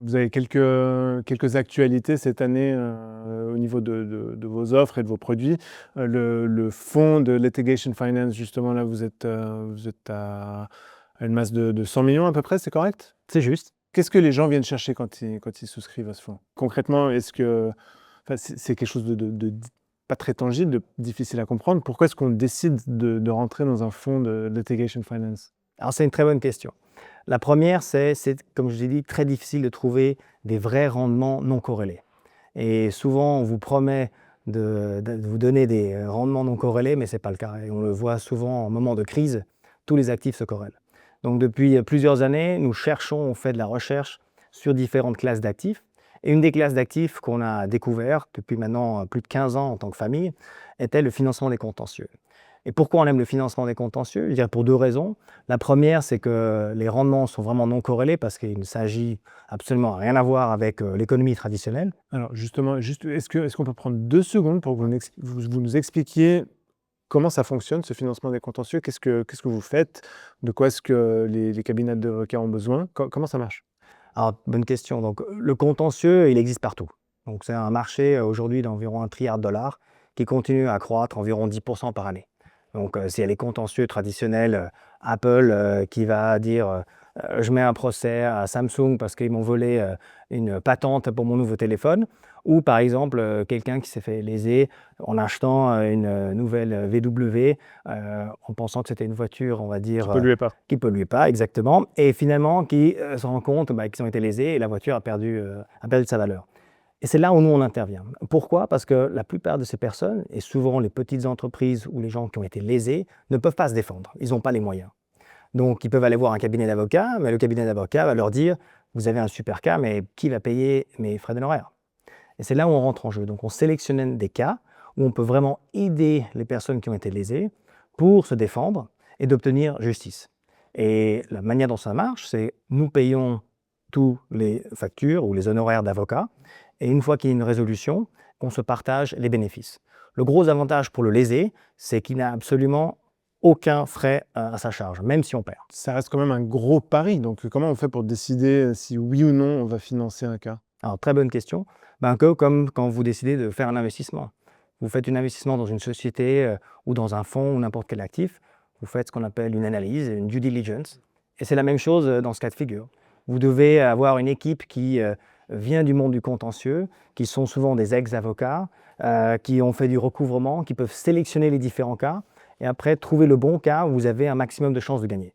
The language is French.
Vous avez quelques actualités cette année au niveau de vos offres et de vos produits. Le fonds de litigation finance, justement, là, vous êtes à une masse de 100 millions à peu près, c'est correct? C'est juste. Qu'est-ce que les gens viennent chercher quand ils souscrivent à ce fonds? Concrètement, enfin, c'est quelque chose de pas très tangible, de difficile à comprendre. Pourquoi est-ce qu'on décide de rentrer dans un fonds de litigation finance? Alors, c'est une très bonne question. La première, c'est, comme je l'ai dit, très difficile de trouver des vrais rendements non corrélés. Et souvent, on vous promet de vous donner des rendements non corrélés, mais ce n'est pas le cas. Et on le voit souvent en moment de crise, tous les actifs se corrèlent. Donc, depuis plusieurs années, nous cherchons, on fait de la recherche sur différentes classes d'actifs. Et une des classes d'actifs qu'on a découvert depuis maintenant plus de 15 ans en tant que famille était le financement des contentieux. Et pourquoi on aime le financement des contentieux? Je dirais pour deux raisons. La première, c'est que les rendements sont vraiment non corrélés parce qu'il ne s'agit absolument rien à voir avec l'économie traditionnelle. Alors justement, est-ce qu'on peut prendre 2 secondes pour que vous nous expliquiez comment ça fonctionne, ce financement des contentieux? Qu'est-ce que vous faites? De quoi est-ce que les cabinets d'avocats ont besoin? Comment ça marche? Alors, bonne question. Donc, le contentieux, il existe partout. Donc, c'est un marché aujourd'hui d'environ 1 trilliard de dollars qui continue à croître environ 10% par année. Donc, s'il y a les contentieux traditionnels, Apple qui va dire je mets un procès à Samsung parce qu'ils m'ont volé une patente pour mon nouveau téléphone, ou par exemple quelqu'un qui s'est fait léser en achetant une nouvelle VW en pensant que c'était une voiture, on va Qui dire, polluait pas? qui ne polluait pas exactement, et finalement qui se rend compte qu'ils ont été lésés et la voiture a perdu de sa valeur. Et c'est là où nous, on intervient. Pourquoi? Parce que la plupart de ces personnes, et souvent les petites entreprises ou les gens qui ont été lésés, ne peuvent pas se défendre. Ils n'ont pas les moyens. Donc, ils peuvent aller voir un cabinet d'avocats, mais le cabinet d'avocats va leur dire « Vous avez un super cas, mais qui va payer mes frais d'honoraires ?» Et c'est là où on rentre en jeu. Donc, on sélectionne des cas où on peut vraiment aider les personnes qui ont été lésées pour se défendre et d'obtenir justice. Et la manière dont ça marche, c'est nous payons tous les factures ou les honoraires d'avocats, et une fois qu'il y a une résolution, on se partage les bénéfices. Le gros avantage pour le lésé, c'est qu'il n'a absolument aucun frais à sa charge, même si on perd. Ça reste quand même un gros pari, donc comment on fait pour décider si oui ou non on va financer un cas? Alors, très bonne question. Un peu comme quand vous décidez de faire un investissement. Vous faites un investissement dans une société ou dans un fonds ou n'importe quel actif, vous faites ce qu'on appelle une analyse, une due diligence. Et c'est la même chose dans ce cas de figure. Vous devez avoir une équipe qui vient du monde du contentieux, qui sont souvent des ex-avocats, qui ont fait du recouvrement, qui peuvent sélectionner les différents cas et après trouver le bon cas où vous avez un maximum de chances de gagner.